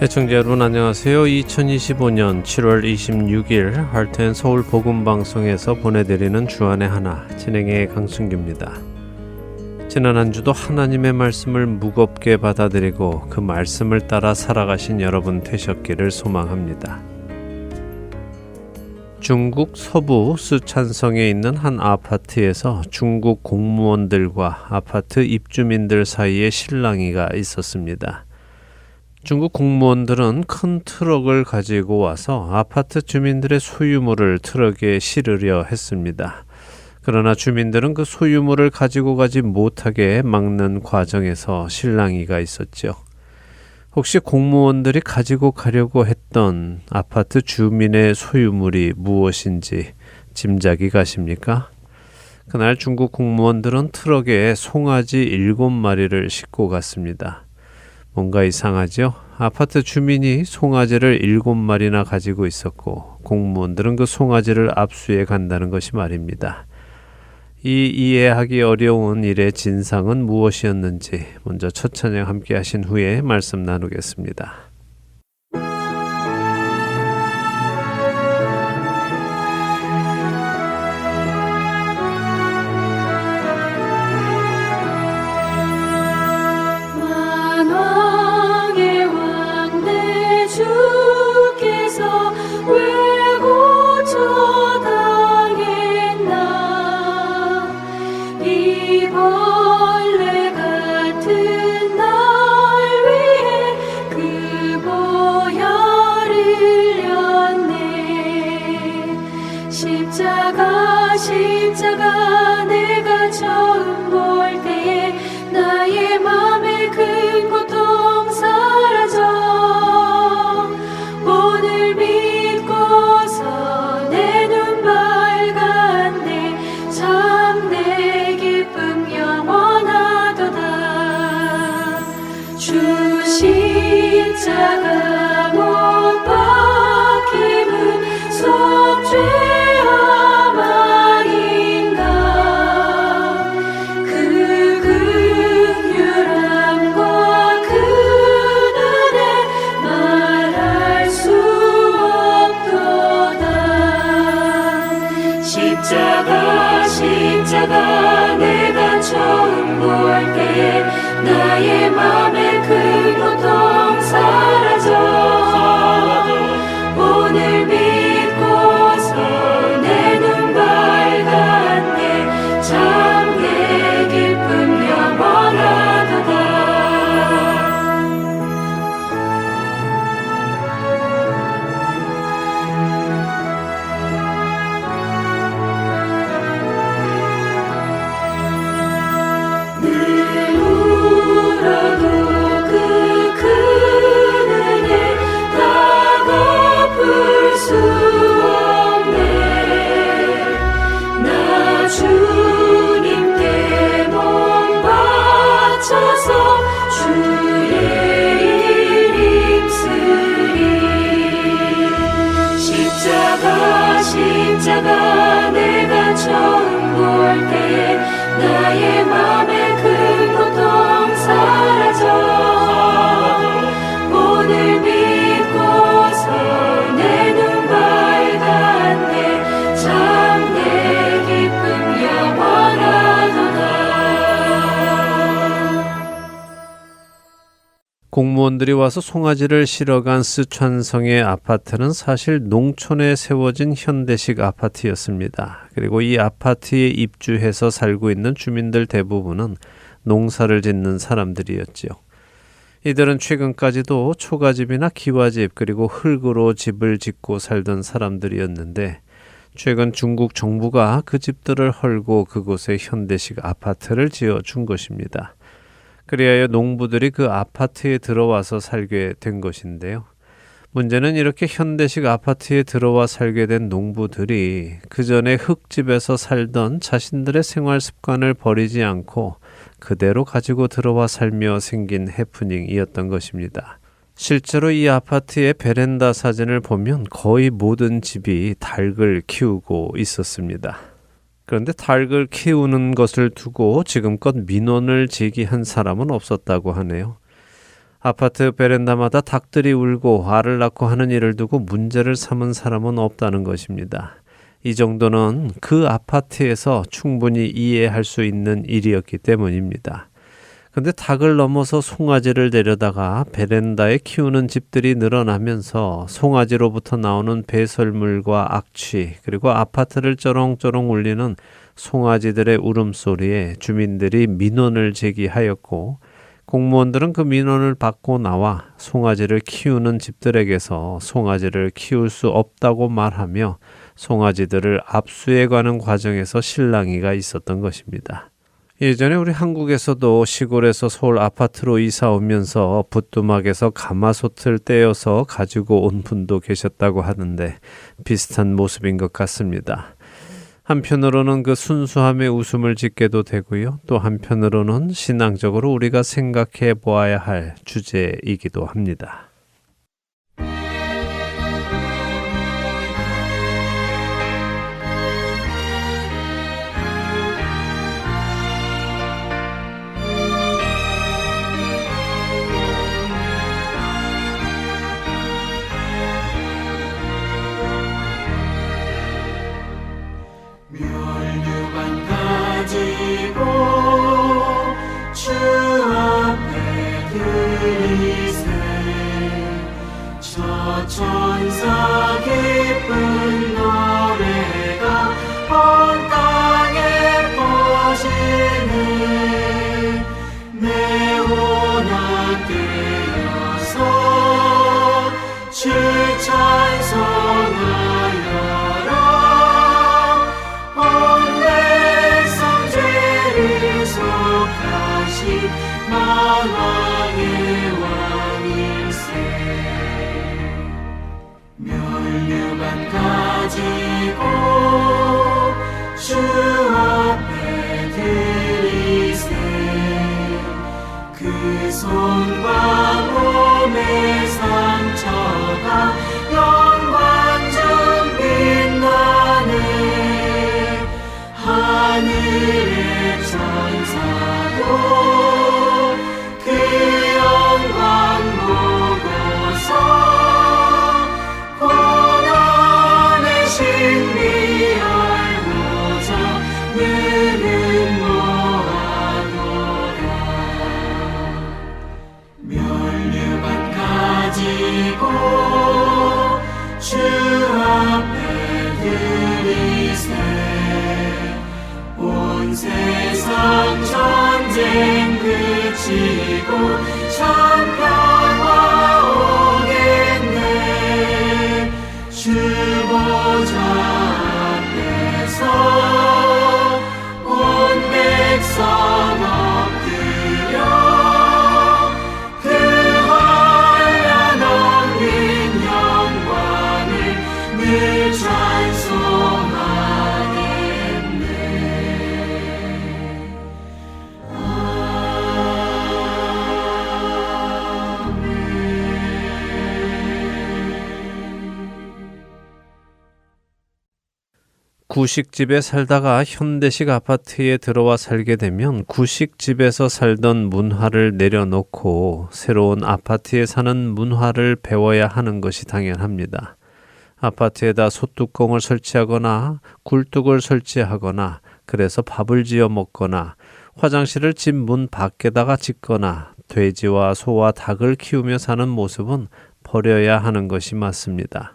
애청자 여러분 안녕하세요. 2025년 7월 26일 할텐서울 복음방송에서 보내드리는 주안의 하나 진행의 강승규입니다. 지난 한 주도 하나님의 말씀을 무겁게 받아들이고 그 말씀을 따라 살아가신 여러분 되셨기를 소망합니다. 중국 서부 쓰촨성에 있는 한 아파트에서 중국 공무원들과 아파트 입주민들 사이에 실랑이가 있었습니다. 중국 공무원들은 큰 트럭을 가지고 와서 아파트 주민들의 소유물을 트럭에 실으려 했습니다. 그러나 주민들은 그 소유물을 가지고 가지 못하게 막는 과정에서 실랑이가 있었죠. 혹시 공무원들이 가지고 가려고 했던 아파트 주민의 소유물이 무엇인지 짐작이 가십니까? 그날 중국 공무원들은 트럭에 송아지 7마리를 싣고 갔습니다. 뭔가 이상하죠? 아파트 주민이 송아지를 7마리나 가지고 있었고 공무원들은 그 송아지를 압수해 간다는 것이 말입니다. 이 이해하기 어려운 일의 진상은 무엇이었는지 먼저 첫 찬양 함께 하신 후에 말씀 나누겠습니다. 십자가 내가 처음 볼 때에 나의 맘에 큰 고통 사라져 오늘 믿고서 내 눈 밝았네 참 내 기쁨 영원하도다 주 십자가 못 박힘은 속죄 십자가 내가 처음 볼 때에 나의 맘에 큰 고통 사라져 오늘 믿고서 내 눈 밝았네 참 내 기쁨 영원하도다 십자가 내가 처음 볼 때에 나의 맘에 큰 고통 사라져 오늘 믿고서 내 눈 밝았네 참 내 기쁨 영원하도다 공무원들이 와서 송아지를 실어간 쓰촨성의 아파트는 사실 농촌에 세워진 현대식 아파트였습니다. 그리고 이 아파트에 입주해서 살고 있는 주민들 대부분은 농사를 짓는 사람들이었지요. 이들은 최근까지도 초가집이나 기와집 그리고 흙으로 집을 짓고 살던 사람들이었는데 최근 중국 정부가 그 집들을 헐고 그곳에 현대식 아파트를 지어준 것입니다. 그리하여 농부들이 그 아파트에 들어와서 살게 된 것인데요. 문제는 이렇게 현대식 아파트에 들어와 살게 된 농부들이 그 전에 흙집에서 살던 자신들의 생활 습관을 버리지 않고 그대로 가지고 들어와 살며 생긴 해프닝이었던 것입니다. 실제로 이 아파트의 베란다 사진을 보면 거의 모든 집이 닭을 키우고 있었습니다. 그런데 닭을 키우는 것을 두고 지금껏 민원을 제기한 사람은 없었다고 하네요. 아파트 베란다마다 닭들이 울고 알을 낳고 하는 일을 두고 문제를 삼은 사람은 없다는 것입니다. 이 정도는 그 아파트에서 충분히 이해할 수 있는 일이었기 때문입니다. 근데 닭을 넘어서 송아지를 데려다가 베란다에 키우는 집들이 늘어나면서 송아지로부터 나오는 배설물과 악취, 그리고 아파트를 쩌렁쩌렁 울리는 송아지들의 울음소리에 주민들이 민원을 제기하였고, 공무원들은 그 민원을 받고 나와 송아지를 키우는 집들에게서 송아지를 키울 수 없다고 말하며 송아지들을 압수해 가는 과정에서 실랑이가 있었던 것입니다. 예전에 우리 한국에서도 시골에서 서울 아파트로 이사 오면서 부뚜막에서 가마솥을 떼어서 가지고 온 분도 계셨다고 하는데 비슷한 모습인 것 같습니다. 한편으로는 그 순수함에 웃음을 짓게도 되고요. 또 한편으로는 신앙적으로 우리가 생각해 보아야 할 주제이기도 합니다. 멸류관 가지고 주 앞에 드리세 저 천사 기쁜 노래가 온 땅에 퍼지네 네오나 되어서 주 찬송하여라 만왕의 왕일세 멸류관 가지고 주 앞에 드리세 그 손과 몸의 상처가 영광 중 빛나네 하늘의 천사도 그 영광 보고서 고난의 신비 알고자 느는 모아노라 멸류관 가지고 주 앞에 드리세 온 세상 전쟁 그치고 참평화 오겠네 주 보좌 앞에서 온 백성 엎드려 그 한량없는 영광을 늘 찬송하겠네 구식집에 살다가 현대식 아파트에 들어와 살게 되면 구식집에서 살던 문화를 내려놓고 새로운 아파트에 사는 문화를 배워야 하는 것이 당연합니다. 아파트에다 솥뚜껑을 설치하거나 굴뚝을 설치하거나 그래서 밥을 지어 먹거나 화장실을 집 문 밖에다가 짓거나 돼지와 소와 닭을 키우며 사는 모습은 버려야 하는 것이 맞습니다.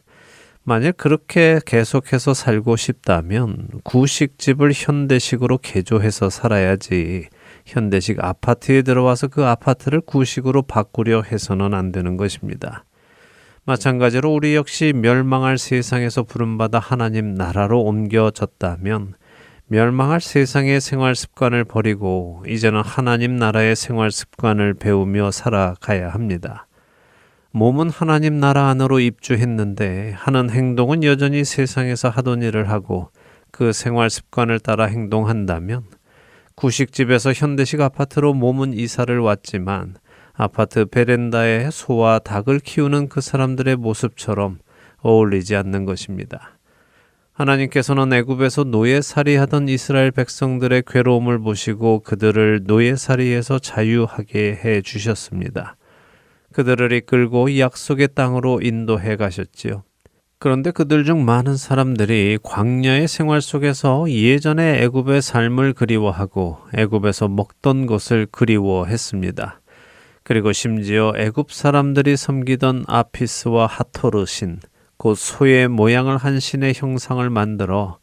만약 그렇게 계속해서 살고 싶다면 구식집을 현대식으로 개조해서 살아야지 현대식 아파트에 들어와서 그 아파트를 구식으로 바꾸려 해서는 안 되는 것입니다. 마찬가지로 우리 역시 멸망할 세상에서 부름받아 하나님 나라로 옮겨졌다면 멸망할 세상의 생활 습관을 버리고 이제는 하나님 나라의 생활 습관을 배우며 살아가야 합니다. 몸은 하나님 나라 안으로 입주했는데 하는 행동은 여전히 세상에서 하던 일을 하고 그 생활 습관을 따라 행동한다면 구식집에서 현대식 아파트로 몸은 이사를 왔지만 아파트 베란다에 소와 닭을 키우는 그 사람들의 모습처럼 어울리지 않는 것입니다. 하나님께서는 애굽에서 노예살이하던 이스라엘 백성들의 괴로움을 보시고 그들을 노예살이에서 자유하게 해 주셨습니다. 그들을 이끌고 약속의 땅으로 인도해 가셨지요. 그런데 그들 중 많은 사람들이 광야의 생활 속에서 예전의 애굽의 삶을 그리워하고 애굽에서 먹던 것을 그리워했습니다. 그리고 심지어 애굽 사람들이 섬기던 아피스와 하토르 신, 곧 소의 모양을 한 신의 형상을 만들어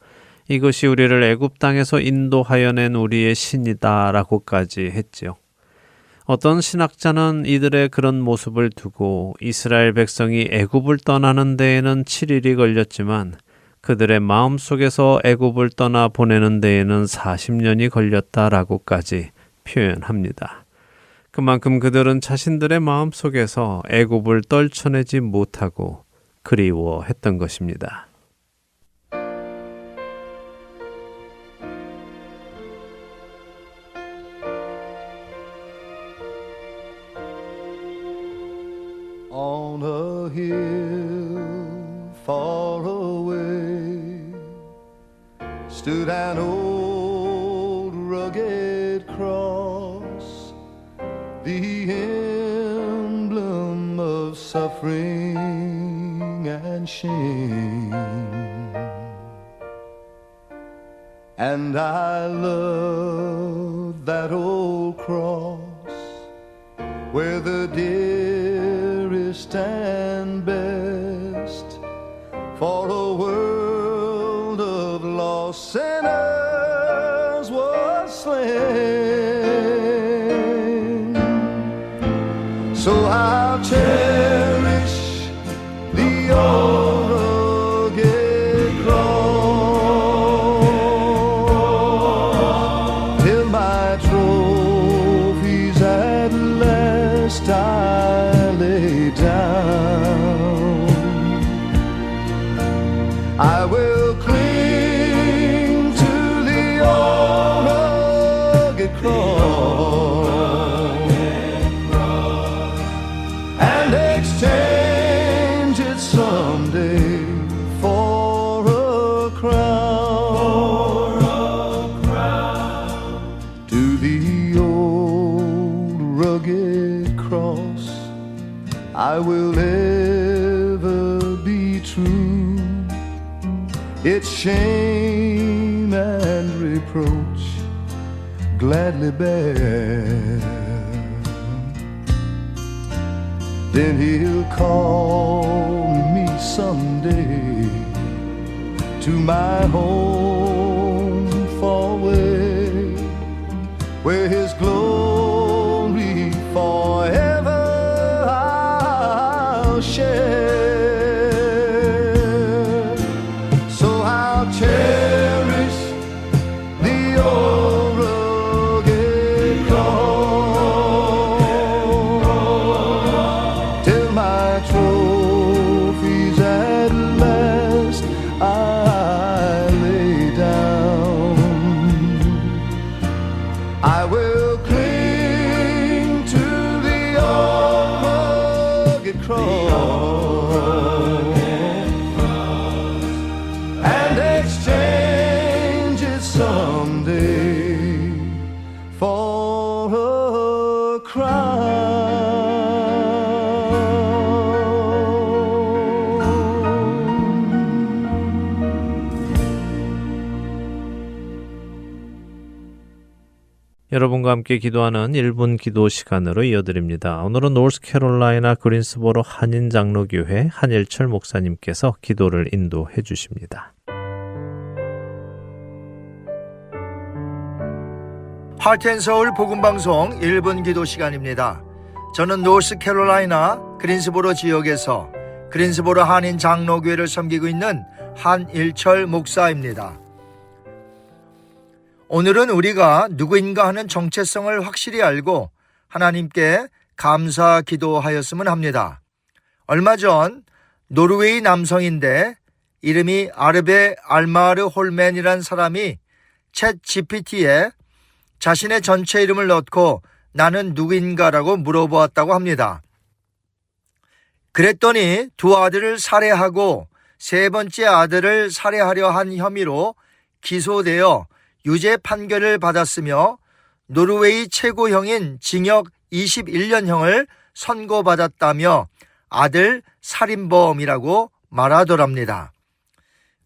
이것이 우리를 애굽 땅에서 인도하여 낸 우리의 신이다라고까지 했지요. 어떤 신학자는 이들의 그런 모습을 두고 이스라엘 백성이 애굽을 떠나는 데에는 7일이 걸렸지만 그들의 마음속에서 애굽을 떠나 보내는 데에는 40년이 걸렸다라고까지 표현합니다. 그만큼 그들은 자신들의 마음속에서 애굽을 떨쳐내지 못하고 그리워했던 것입니다. On a hill far away stood an old rugged cross, the emblem of suffering and shame. And I love that old cross where the dearest and best for a world of lost sinners was slain. So I'll cherish the old rugged cross till my trophies at last I lay down. I will cling to the old rugged cross and exchange it someday for a crown. To the old rugged cross I will ever be true. Its shame and reproach gladly bear. Then he'll call me someday to my home far away, where his glory forever I'll share. So I'll cherish the old rugged cross till my trophies at last I lay down. I will cling to the old rugged cross and exchange it someday for a 여러분과 함께 기도하는 1분 기도 시간으로 이어드립니다. 오늘은 노스캐롤라이나 그린스보로 한인장로교회 한일철 목사님께서 기도를 인도해 주십니다. 하트앤서울 복음방송 1분 기도 시간입니다. 저는 노스캐롤라이나 그린스보로 지역에서 그린스보로 한인장로교회를 섬기고 있는 한일철 목사입니다. 오늘은 우리가 누구인가 하는 정체성을 확실히 알고 하나님께 감사 기도하였으면 합니다. 얼마 전 노르웨이 남성인데 이름이 아르베 알마르 홀맨이란 사람이 챗 GPT에 자신의 전체 이름을 넣고 나는 누구인가라고 물어보았다고 합니다. 그랬더니 두 아들을 살해하고 세 번째 아들을 살해하려 한 혐의로 기소되어 유죄 판결을 받았으며 노르웨이 최고형인 징역 21년형을 선고받았다며 아들 살인범이라고 말하더랍니다.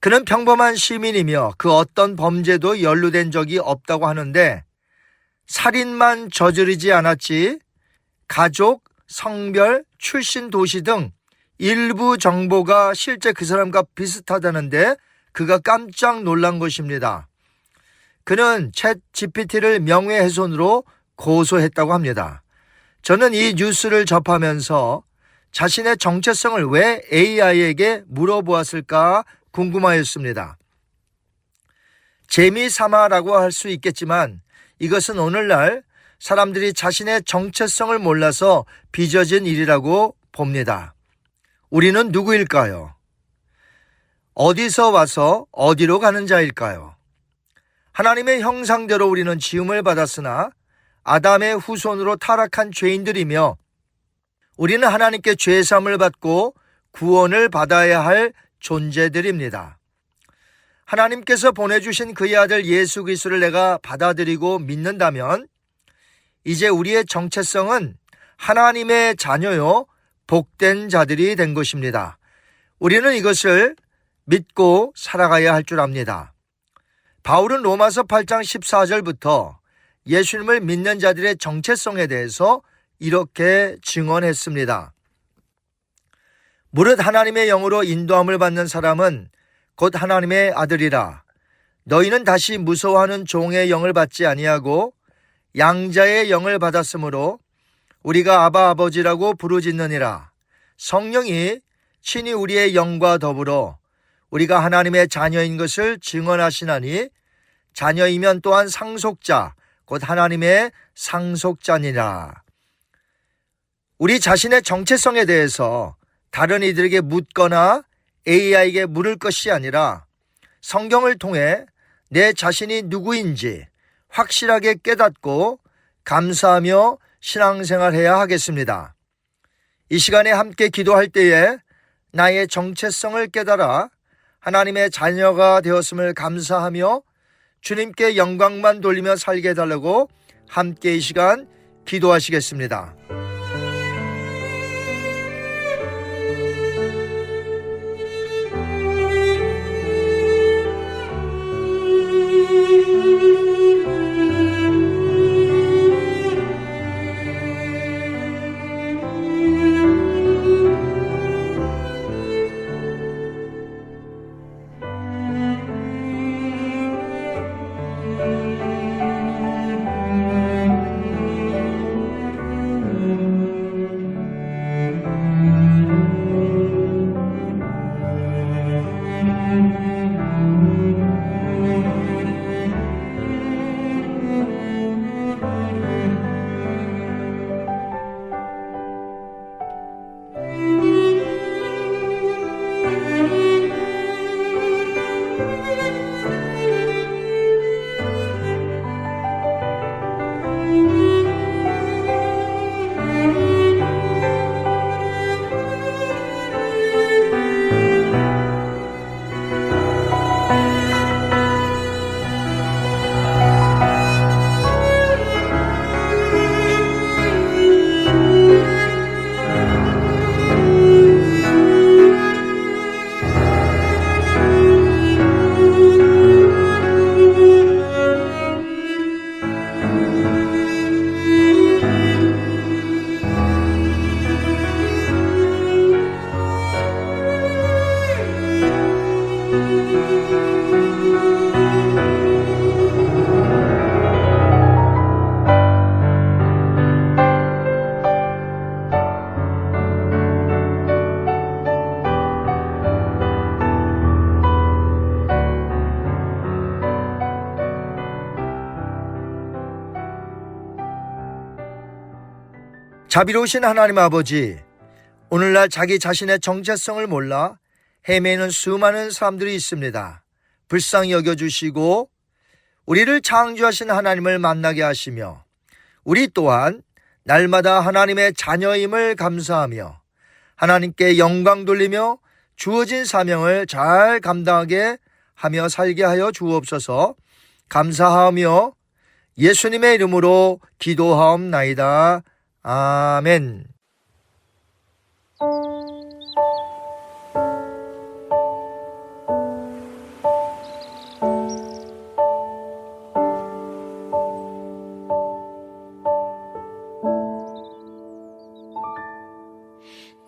그는 평범한 시민이며 그 어떤 범죄도 연루된 적이 없다고 하는데 살인만 저지르지 않았지 가족, 성별, 출신 도시 등 일부 정보가 실제 그 사람과 비슷하다는데 그가 깜짝 놀란 것입니다. 그는 챗 GPT를 명예훼손으로 고소했다고 합니다. 저는 이 뉴스를 접하면서 자신의 정체성을 왜 AI에게 물어보았을까 궁금하였습니다. 재미삼아라고 할 수 있겠지만 이것은 오늘날 사람들이 자신의 정체성을 몰라서 빚어진 일이라고 봅니다. 우리는 누구일까요? 어디서 와서 어디로 가는 자일까요? 하나님의 형상대로 우리는 지음을 받았으나 아담의 후손으로 타락한 죄인들이며 우리는 하나님께 죄사함을 받고 구원을 받아야 할 존재들입니다. 하나님께서 보내주신 그의 아들 예수 그리스도를 내가 받아들이고 믿는다면 이제 우리의 정체성은 하나님의 자녀요 복된 자들이 된 것입니다. 우리는 이것을 믿고 살아가야 할 줄 압니다. 바울은 로마서 8장 14절부터 예수님을 믿는 자들의 정체성에 대해서 이렇게 증언했습니다. 무릇 하나님의 영으로 인도함을 받는 사람은 곧 하나님의 아들이라. 너희는 다시 무서워하는 종의 영을 받지 아니하고 양자의 영을 받았으므로 우리가 아바 아버지라고 부르짖느니라. 성령이 친히 우리의 영과 더불어 우리가 하나님의 자녀인 것을 증언하시나니 자녀이면 또한 상속자 곧 하나님의 상속자니라. 우리 자신의 정체성에 대해서 다른 이들에게 묻거나 AI에게 물을 것이 아니라 성경을 통해 내 자신이 누구인지 확실하게 깨닫고 감사하며 신앙생활해야 하겠습니다. 이 시간에 함께 기도할 때에 나의 정체성을 깨달아 하나님의 자녀가 되었음을 감사하며 주님께 영광만 돌리며 살게 해달라고 함께 이 시간 기도하시겠습니다. 자비로우신 하나님 아버지, 오늘날 자기 자신의 정체성을 몰라 헤매는 수많은 사람들이 있습니다. 불쌍히 여겨주시고 우리를 창조하신 하나님을 만나게 하시며 우리 또한 날마다 하나님의 자녀임을 감사하며 하나님께 영광 돌리며 주어진 사명을 잘 감당하게 하며 살게 하여 주옵소서. 감사하며 예수님의 이름으로 기도하옵나이다. 아멘.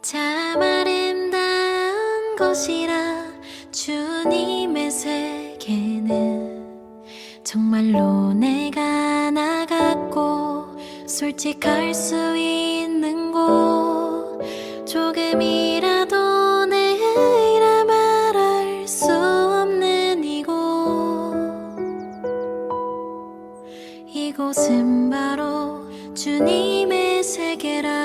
참 아름다운 곳이라 주님의 세계는 정말로 내가 나갔고 솔직할 수 있는 곳 조금이라도 내라 말할 수 없는 이곳은 바로 주님의 세계라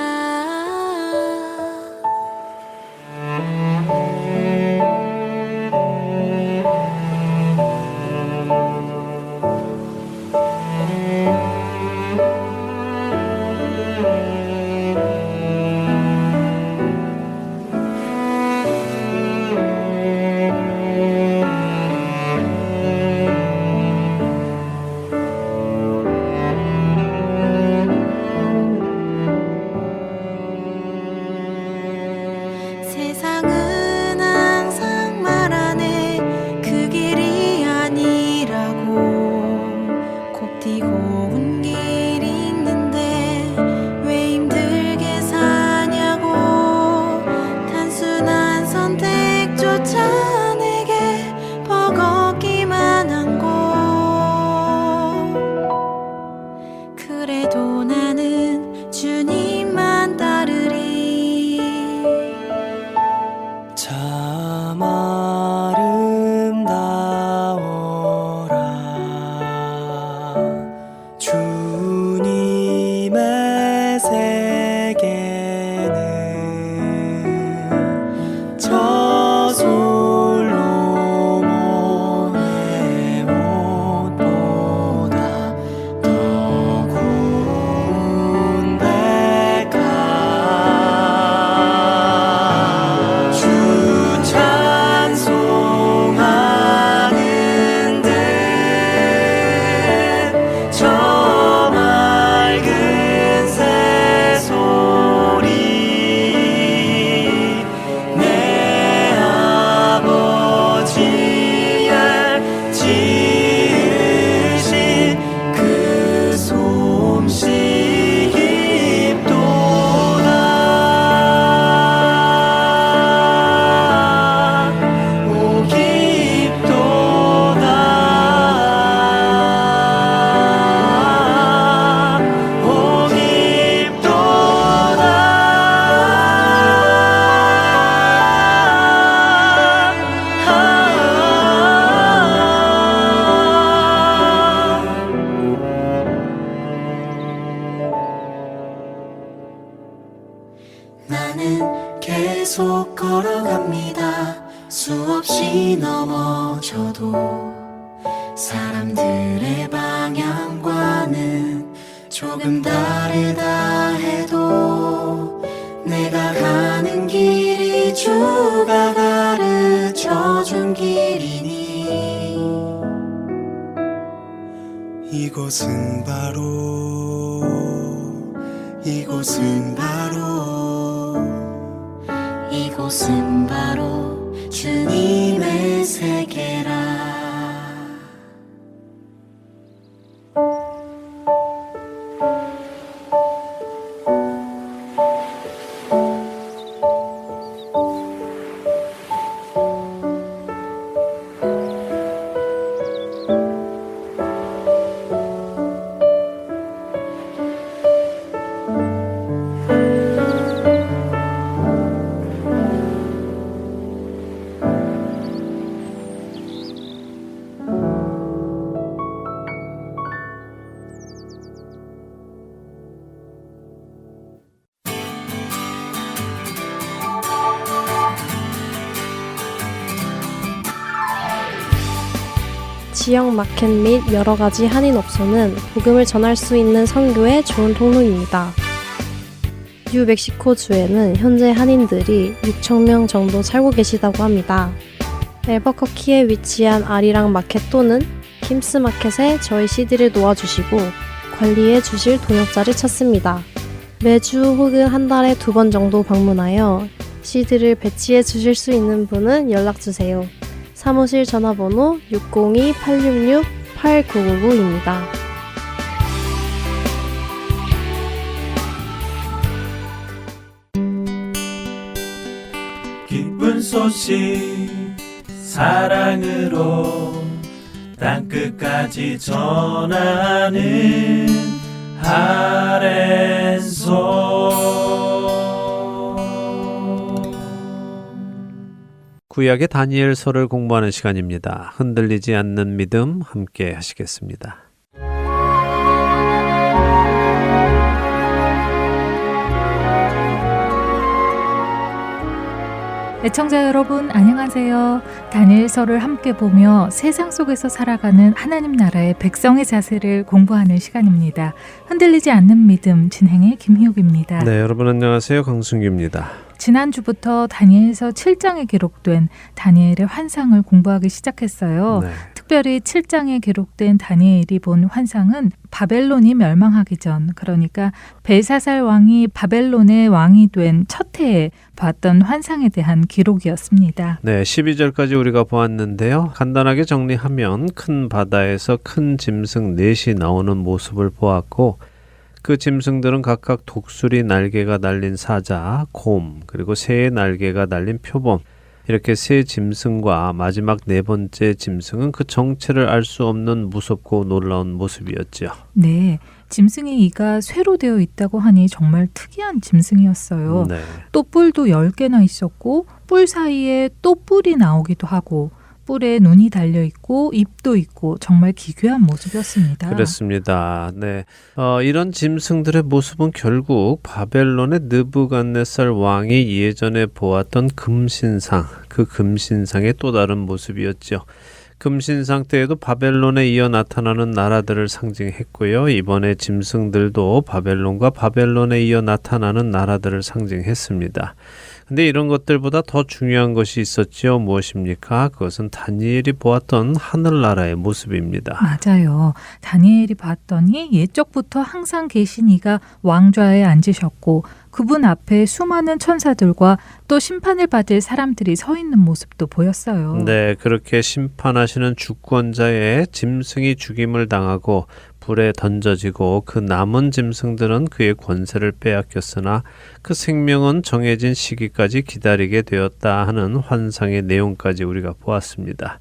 세상은 항상 말하네 그 길이 아니라고 곱디고 온 길이 있는데 왜 힘들게 사냐고 단순한 선택조차 내게 버겁기만 한 곳 그래도 나는 주님만 따르리 참 아름다워라 주님의 세계는 저솔로몬의 옷보다 더 고운 백합 주 찬송하는 듯 저 맑은 새소리 내 아버지의 지으신 그 솜씨 깊도다 오 깊도다 오 나는 계속 걸어갑니다. 수없이 넘어져도 사람들의 방향과는 조금 다르다 해도 내가 가는 길이 주가 가르쳐준 길이니 이곳은 바로 주님의 세계라 지역 마켓 및 여러 가지 한인 업소는 복음을 전할 수 있는 선교의 좋은 통로입니다. 뉴멕시코주에는 현재 한인들이 6,000명 정도 살고 계시다고 합니다. 앨버커키에 위치한 아리랑 마켓 또는 킴스 마켓에 저희 CD를 놓아주시고 관리해 주실 동역자를 찾습니다. 매주 혹은 한 달에 2번 정도 방문하여 CD를 배치해 주실 수 있는 분은 연락 주세요. 사무실 전화번호 602-866-8999입니다. 기쁜 소식 사랑으로 땅끝까지 전하는 아랜소. 구약의 다니엘서를 공부하는 시간입니다. 흔들리지 않는 믿음 함께 하시겠습니다. 애청자 여러분 안녕하세요. 다니엘서를 함께 보며 세상 속에서 살아가는 하나님 나라의 백성의 자세를 공부하는 시간입니다. 흔들리지 않는 믿음 진행의 김희욱입니다. 네, 여러분 안녕하세요. 강순규입니다. 지난주부터 다니엘서 7장에 기록된 다니엘의 환상을 공부하기 시작했어요. 네. 특별히 7장에 기록된 다니엘이 본 환상은 바벨론이 멸망하기 전, 그러니까 벨사살 왕이 바벨론의 왕이 된 첫 해에 봤던 환상에 대한 기록이었습니다. 네, 12절까지 우리가 보았는데요. 간단하게 정리하면 큰 바다에서 큰 짐승 넷이 나오는 모습을 보았고 그 짐승들은 각각 독수리 날개가 달린 사자, 곰, 그리고 새의 날개가 달린 표범, 이렇게 세 짐승과 마지막 네 번째 짐승은 그 정체를 알 수 없는 무섭고 놀라운 모습이었죠. 네, 짐승의 이가 쇠로 되어 있다고 하니 정말 특이한 짐승이었어요. 네. 또 뿔도 10개나 있었고 뿔 사이에 또 뿔이 나오기도 하고 뿔에 눈이 달려있고 입도 있고 정말 기괴한 모습이었습니다. 그렇습니다. 네, 이런 짐승들의 모습은 결국 바벨론의 느부갓네살 왕이 예전에 보았던 금신상, 그 금신상의 또 다른 모습이었죠. 금신상 때에도 바벨론에 이어 나타나는 나라들을 상징했고요. 이번에 짐승들도 바벨론과 바벨론에 이어 나타나는 나라들을 상징했습니다. 근데 이런 것들보다 더 중요한 것이 있었죠. 무엇입니까? 그것은 다니엘이 보았던 하늘나라의 모습입니다. 맞아요. 다니엘이 봤더니 옛적부터 항상 계신 이가 왕좌에 앉으셨고 그분 앞에 수많은 천사들과 또 심판을 받을 사람들이 서 있는 모습도 보였어요. 네, 그렇게 심판하시는 주권자의 짐승이 죽임을 당하고 불에 던져지고 그 남은 짐승들은 그의 권세를 빼앗겼으나 그 생명은 정해진 시기까지 기다리게 되었다 하는 환상의 내용까지 우리가 보았습니다.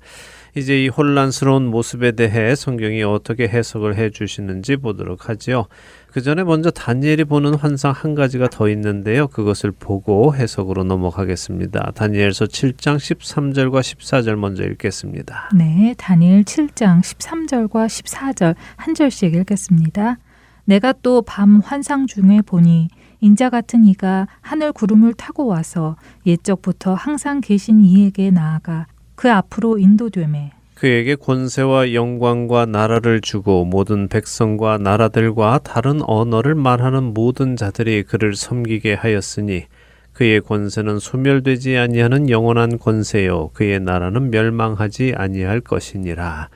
이제 이 혼란스러운 모습에 대해 성경이 어떻게 해석을 해 주시는지 보도록 하죠. 그 전에 먼저 다니엘이 보는 환상 한 가지가 더 있는데요. 그것을 보고 해석으로 넘어가겠습니다. 다니엘서 7장 13절과 14절 먼저 읽겠습니다. 네, 다니엘 7장 13절과 14절 한 절씩 읽겠습니다. 내가 또 밤 환상 중에 보니 인자 같은 이가 하늘 구름을 타고 와서 옛적부터 항상 계신 이에게 나아가 그 앞으로 인도되매 그에게 권세와 영광과 나라를 주고 모든 백성과 나라들과 다른 언어를 말하는 모든 자들이 그를 섬기게 하였으니 그의 권세는 소멸되지 아니하는 영원한 권세요 그의 나라는 멸망하지 아니할 것이니라.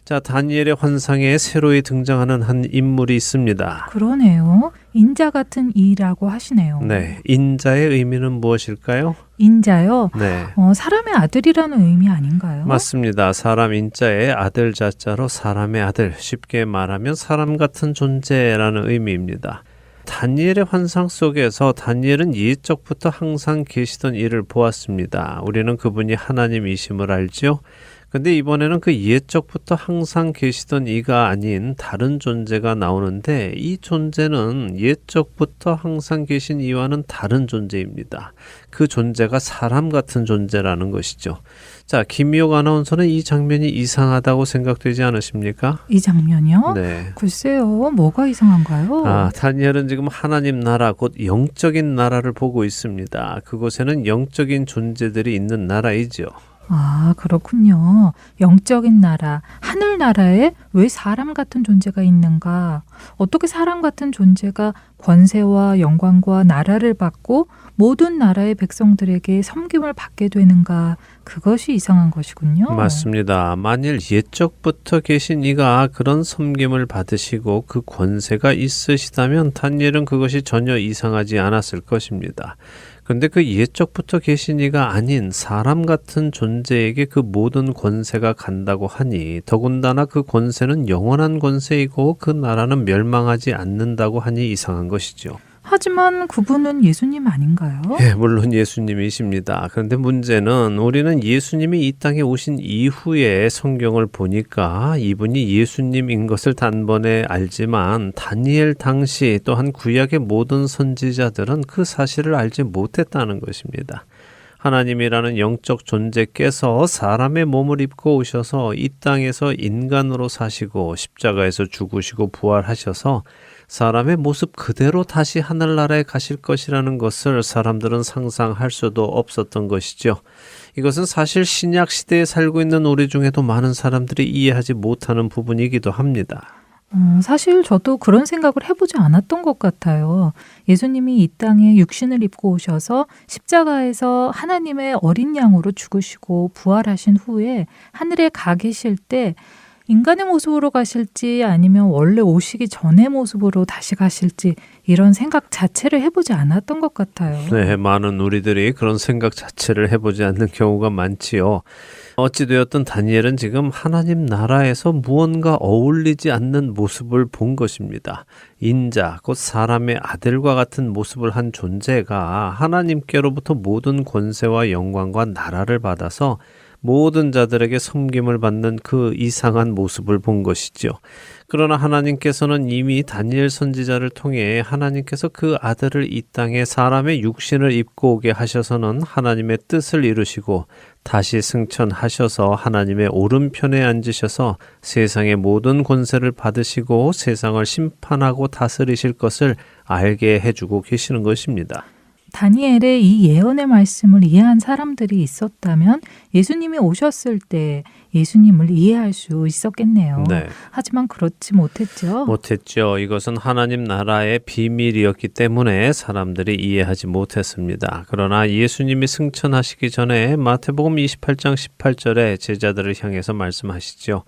자, 다니엘의 환상에 새로이 등장하는 한 인물이 있습니다. 그러네요. 인자 같은 이라고 하시네요. 네, 인자의 의미는 무엇일까요? 인자요? 네. 사람의 아들이라는 의미 아닌가요? 맞습니다. 사람 인자의 아들 자자로 사람의 아들, 쉽게 말하면 사람 같은 존재라는 의미입니다. 다니엘의 환상 속에서 다니엘은 옛적부터 항상 계시던 이를 보았습니다. 우리는 그분이 하나님이심을 알죠. 근데 이번에는 그 옛적부터 항상 계시던 이가 아닌 다른 존재가 나오는데 이 존재는 옛적부터 항상 계신 이와는 다른 존재입니다. 그 존재가 사람 같은 존재라는 것이죠. 자, 김미옥 아나운서는 이 장면이 이상하다고 생각되지 않으십니까? 이 장면이요? 네. 글쎄요. 뭐가 이상한가요? 다니엘은 지금 하나님 나라, 곧 영적인 나라를 보고 있습니다. 그곳에는 영적인 존재들이 있는 나라이죠. 아, 그렇군요. 영적인 나라, 하늘나라에 왜 사람 같은 존재가 있는가? 어떻게 사람 같은 존재가 권세와 영광과 나라를 받고 모든 나라의 백성들에게 섬김을 받게 되는가? 그것이 이상한 것이군요. 맞습니다. 만일 옛적부터 계신 이가 그런 섬김을 받으시고 그 권세가 있으시다면 다니엘은 그것이 전혀 이상하지 않았을 것입니다. 그런데 그 옛적부터 계신 이가 아닌 사람 같은 존재에게 그 모든 권세가 간다고 하니 더군다나 그 권세는 영원한 권세이고 그 나라는 멸망하지 않는다고 하니 이상한 것이죠. 하지만 그분은 예수님 아닌가요? 예, 물론 예수님이십니다. 그런데 문제는 우리는 예수님이 이 땅에 오신 이후에 성경을 보니까 이분이 예수님인 것을 단번에 알지만 다니엘 당시 또한 구약의 모든 선지자들은 그 사실을 알지 못했다는 것입니다. 하나님이라는 영적 존재께서 사람의 몸을 입고 오셔서 이 땅에서 인간으로 사시고 십자가에서 죽으시고 부활하셔서 사람의 모습 그대로 다시 하늘나라에 가실 것이라는 것을 사람들은 상상할 수도 없었던 것이죠. 이것은 사실 신약 시대에 살고 있는 우리 중에도 많은 사람들이 이해하지 못하는 부분이기도 합니다. 사실 저도 그런 생각을 해보지 않았던 것 같아요. 예수님이 이 땅에 육신을 입고 오셔서 십자가에서 하나님의 어린 양으로 죽으시고 부활하신 후에 하늘에 가 계실 때 인간의 모습으로 가실지 아니면 원래 오시기 전의 모습으로 다시 가실지 이런 생각 자체를 해보지 않았던 것 같아요. 네, 많은 우리들이 그런 생각 자체를 해보지 않는 경우가 많지요. 어찌되었든 다니엘은 지금 하나님 나라에서 무언가 어울리지 않는 모습을 본 것입니다. 인자, 곧 사람의 아들과 같은 모습을 한 존재가 하나님께로부터 모든 권세와 영광과 나라를 받아서 모든 자들에게 섬김을 받는 그 이상한 모습을 본 것이죠. 그러나 하나님께서는 이미 다니엘 선지자를 통해 하나님께서 그 아들을 이 땅에 사람의 육신을 입고 오게 하셔서는 하나님의 뜻을 이루시고 다시 승천하셔서 하나님의 오른편에 앉으셔서 세상의 모든 권세를 받으시고 세상을 심판하고 다스리실 것을 알게 해주고 계시는 것입니다. 다니엘의 이 예언의 말씀을 이해한 사람들이 있었다면 예수님이 오셨을 때 예수님을 이해할 수 있었겠네요. 네. 하지만 그렇지 못했죠. 못했죠. 이것은 하나님 나라의 비밀이었기 때문에 사람들이 이해하지 못했습니다. 그러나 예수님이 승천하시기 전에 마태복음 28장 18절에 제자들을 향해서 말씀하시죠.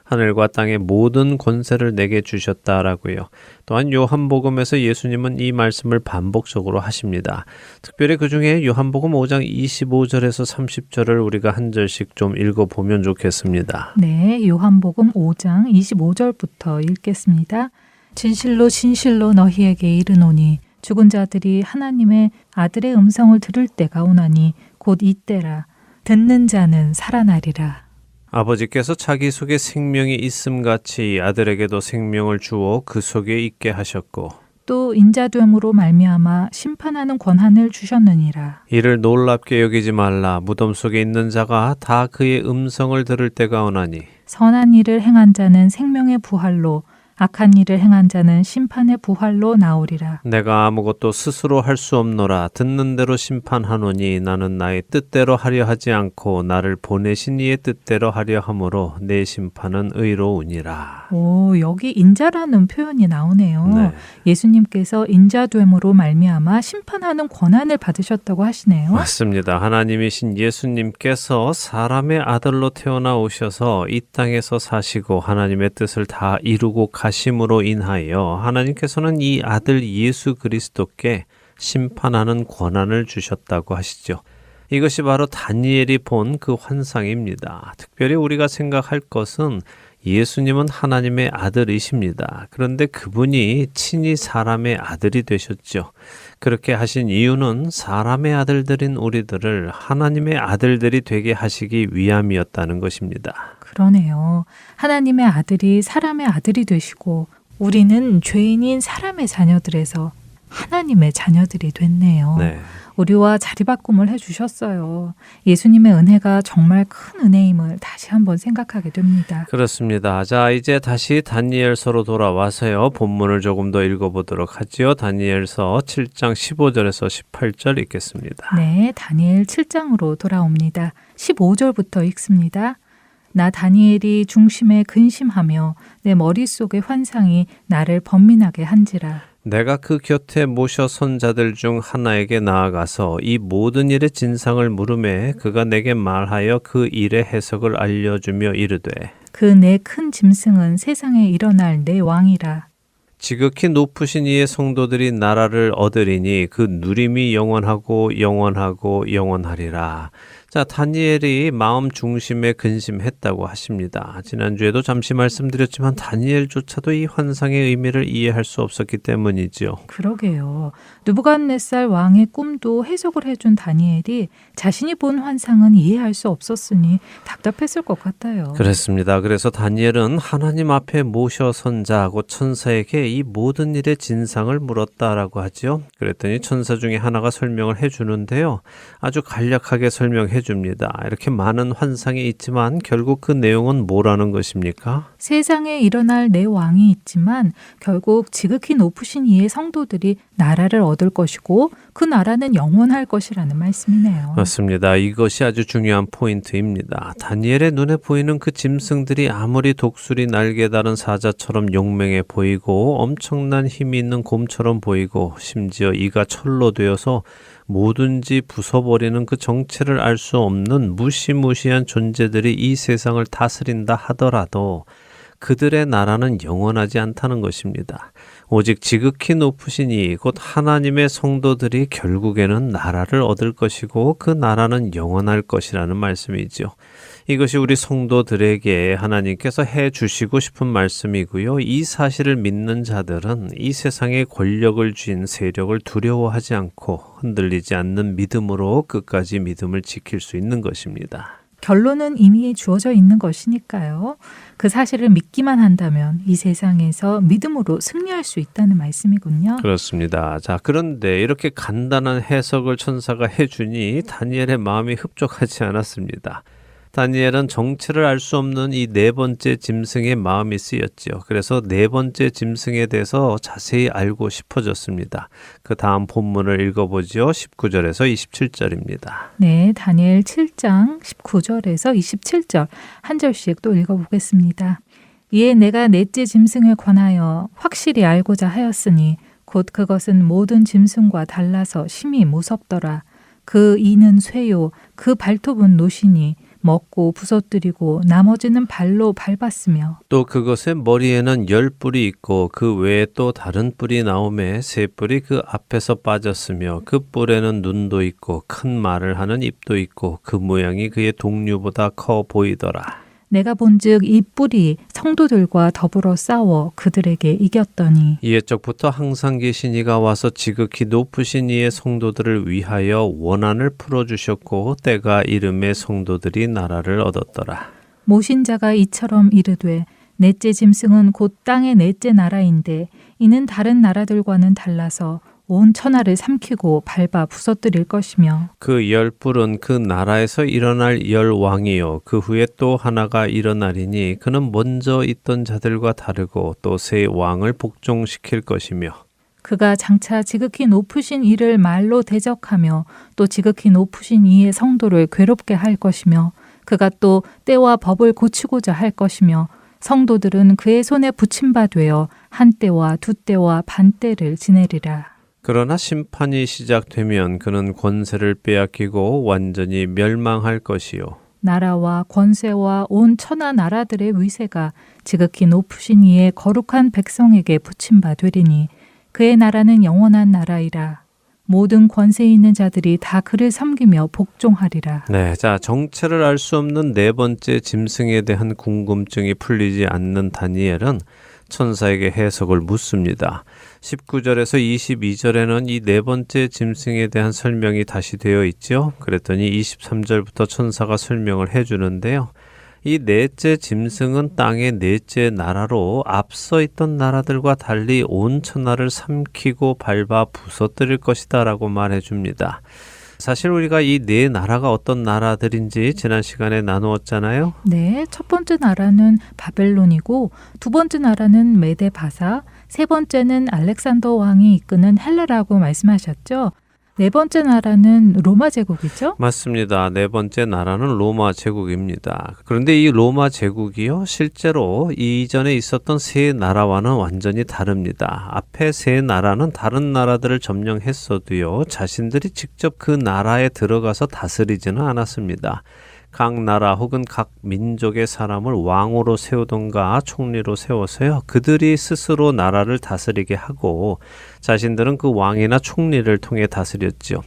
하늘과 땅의 모든 권세를 내게 주셨다라고요. 또한 요한복음에서 예수님은 이 말씀을 반복적으로 하십니다. 특별히 그중에 요한복음 5장 25절에서 30절을 우리가 한 절씩 좀 읽어보면 좋겠습니다. 네, 요한복음 5장 25절부터 읽겠습니다. 진실로 진실로 너희에게 이르노니 죽은 자들이 하나님의 아들의 음성을 들을 때가 오나니 곧 이때라. 듣는 자는 살아나리라. 아버지께서 자기 속에 생명이 있음같이 아들에게도 생명을 주어 그 속에 있게 하셨고 또 인자됨으로 말미암아 심판하는 권한을 주셨느니라. 이를 놀랍게 여기지 말라. 무덤 속에 있는 자가 다 그의 음성을 들을 때가 오나니 선한 일을 행한 자는 생명의 부활로 악한 일을 행한 자는 심판의 부활로 나오리라. 내가 아무것도 스스로 할 수 없노라. 듣는 대로 심판하노니 나는 나의 뜻대로 하려 하지 않고 나를 보내신 이의 뜻대로 하려 함으로 내 심판은 의로우니라. 오, 여기 인자라는 표현이 나오네요. 네. 예수님께서 인자됨으로 말미암아 심판하는 권한을 받으셨다고 하시네요. 맞습니다. 하나님이신 예수님께서 사람의 아들로 태어나 오셔서 이 땅에서 사시고 하나님의 뜻을 다 이루고 가심으로 인하여 하나님께서는 이 아들 예수 그리스도께 심판하는 권한을 주셨다고 하시죠. 이것이 바로 다니엘이 본 그 환상입니다. 특별히 우리가 생각할 것은 예수님은 하나님의 아들이십니다. 그런데 그분이 친히 사람의 아들이 되셨죠. 그렇게 하신 이유는 사람의 아들들인 우리들을 하나님의 아들들이 되게 하시기 위함이었다는 것입니다. 그러네요. 하나님의 아들이 사람의 아들이 되시고 우리는 죄인인 사람의 자녀들에서 하나님의 자녀들이 됐네요. 네. 우리와 자리바꿈을 해주셨어요. 예수님의 은혜가 정말 큰 은혜임을 다시 한번 생각하게 됩니다. 그렇습니다. 자, 이제 다시 다니엘서로 돌아와서요. 본문을 조금 더 읽어보도록 하지요. 다니엘서 7장 15절에서 18절 읽겠습니다. 네, 다니엘 7장으로 돌아옵니다. 15절부터 읽습니다. 나 다니엘이 중심에 근심하며 내 머릿속의 환상이 나를 번민하게 한지라. 내가 그 곁에 모셔 선 자들 중 하나에게 나아가서 이 모든 일의 진상을 물으매 그가 내게 말하여 그 일의 해석을 알려주며 이르되 그 내 큰 짐승은 세상에 일어날 내 왕이라. 지극히 높으신 이의 성도들이 나라를 얻으리니 그 누림이 영원하고 영원하고 영원하리라. 자, 다니엘이 마음 중심에 근심했다고 하십니다. 지난주에도 잠시 말씀드렸지만 다니엘조차도 이 환상의 의미를 이해할 수 없었기 때문이지요. 그러게요. 느부갓네살 왕의 꿈도 해석을 해준 다니엘이 자신이 본 환상은 이해할 수 없었으니 답답했을 것 같아요. 그렇습니다. 그래서 다니엘은 하나님 앞에 모셔 선 자하고 천사에게 이 모든 일의 진상을 물었다라고 하죠. 그랬더니 천사 중에 하나가 설명을 해주는데요. 아주 간략하게 설명해 줍니다. 이렇게 많은 환상이 있지만 결국 그 내용은 뭐라는 것입니까? 세상에 일어날 내 왕이 있지만 결국 지극히 높으신 이의 성도들이 나라를 얻을 것이고 그 나라는 영원할 것이라는 말씀이네요. 맞습니다. 이것이 아주 중요한 포인트입니다. 다니엘의 눈에 보이는 그 짐승들이 아무리 독수리 날개 다른 사자처럼 용맹해 보이고 엄청난 힘이 있는 곰처럼 보이고 심지어 이가 철로 되어서 뭐든지 부숴버리는 그 정체를 알 수 없는 무시무시한 존재들이 이 세상을 다스린다 하더라도 그들의 나라는 영원하지 않다는 것입니다. 오직 지극히 높으신 이 곧 하나님의 성도들이 결국에는 나라를 얻을 것이고 그 나라는 영원할 것이라는 말씀이죠. 이것이 우리 성도들에게 하나님께서 해주시고 싶은 말씀이고요. 이 사실을 믿는 자들은 이 세상의 권력을 쥔 세력을 두려워하지 않고 흔들리지 않는 믿음으로 끝까지 믿음을 지킬 수 있는 것입니다. 결론은 이미 주어져 있는 것이니까요. 그 사실을 믿기만 한다면 이 세상에서 믿음으로 승리할 수 있다는 말씀이군요. 그렇습니다. 자, 그런데 이렇게 간단한 해석을 천사가 해주니 다니엘의 마음이 흡족하지 않았습니다. 다니엘은 정체를 알 수 없는 이 네 번째 짐승의 마음이 쓰였지요. 그래서 네 번째 짐승에 대해서 자세히 알고 싶어졌습니다. 그 다음 본문을 읽어보죠. 19절에서 27절입니다. 네, 다니엘 7장 19절에서 27절 한 절씩 또 읽어보겠습니다. 이에 내가 넷째 짐승을 관하여 확실히 알고자 하였으니 곧 그것은 모든 짐승과 달라서 심히 무섭더라. 그 이는 쇠요, 그 발톱은 노시니 먹고 부서뜨리고 나머지는 발로 밟았으며 또 그것의 머리에는 10뿔이 있고 그 외에 또 다른 뿔이 나오매 세 뿔이 그 앞에서 빠졌으며 그 뿔에는 눈도 있고 큰 말을 하는 입도 있고 그 모양이 그의 동류보다 커 보이더라. 내가 본즉 이 뿔이 성도들과 더불어 싸워 그들에게 이겼더니 이에적부터 항상 계신 이가 와서 지극히 높으신 이의 성도들을 위하여 원한을 풀어주셨고 때가 이름의 성도들이 나라를 얻었더라. 모신 자가 이처럼 이르되 넷째 짐승은 곧 땅의 넷째 나라인데 이는 다른 나라들과는 달라서 온 천하를 삼키고 밟아 부서뜨릴 것이며 그 10뿔은 그 나라에서 일어날 10왕이요 그 후에 또 하나가 일어나리니 그는 먼저 있던 자들과 다르고 또 새 왕을 복종시킬 것이며 그가 장차 지극히 높으신 이를 말로 대적하며 또 지극히 높으신 이의 성도를 괴롭게 할 것이며 그가 또 때와 법을 고치고자 할 것이며 성도들은 그의 손에 붙임바 되어 한 때와 두 때와 반 때를 지내리라. 그러나 심판이 시작되면 그는 권세를 빼앗기고 완전히 멸망할 것이요 나라와 권세와 온 천하 나라들의 위세가 지극히 높으신 이의 거룩한 백성에게 붙임바 되리니 그의 나라는 영원한 나라이라. 모든 권세 있는 자들이 다 그를 섬기며 복종하리라. 네, 자 정체를 알 수 없는 네 번째 짐승에 대한 궁금증이 풀리지 않는 다니엘은 천사에게 해석을 묻습니다. 19절에서 22절에는 이 네 번째 짐승에 대한 설명이 다시 되어 있죠. 그랬더니 23절부터 천사가 설명을 해주는데요. 이 넷째 짐승은 땅의 넷째 나라로 앞서 있던 나라들과 달리 온 천하를 삼키고 밟아 부서뜨릴 것이다 라고 말해줍니다. 사실 우리가 이 네 나라가 어떤 나라들인지 지난 시간에 나누었잖아요. 네, 첫 번째 나라는 바벨론이고 두 번째 나라는 메데바사, 세 번째는 알렉산더 왕이 이끄는 헬라라고 말씀하셨죠. 네 번째 나라는 로마 제국이죠? 맞습니다. 네 번째 나라는 로마 제국입니다. 그런데 이 로마 제국이요, 실제로 이전에 있었던 세 나라와는 완전히 다릅니다. 앞에 세 나라는 다른 나라들을 점령했어도요, 자신들이 직접 그 나라에 들어가서 다스리지는 않았습니다. 각 나라 혹은 각 민족의 사람을 왕으로 세우던가 총리로 세워서요, 그들이 스스로 나라를 다스리게 하고 자신들은 그 왕이나 총리를 통해 다스렸죠.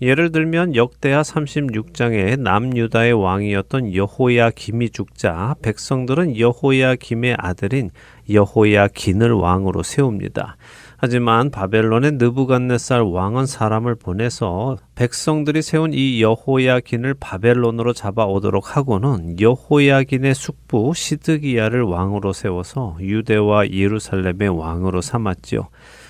예를 들면 역대하 36장에 남유다의 왕이었던 여호야김이 죽자 백성들은 여호야김의 아들인 여호야긴을 왕으로 세웁니다. 하지만 바벨론의 느부갓네살 왕은 사람을 보내서 백성들이 세운 이 여호야긴을 바벨론으로 잡아오도록 하고는 여호야긴의 숙부 시드기야를 왕으로 세워서 유대와 예루살렘의 왕으로 삼았지요.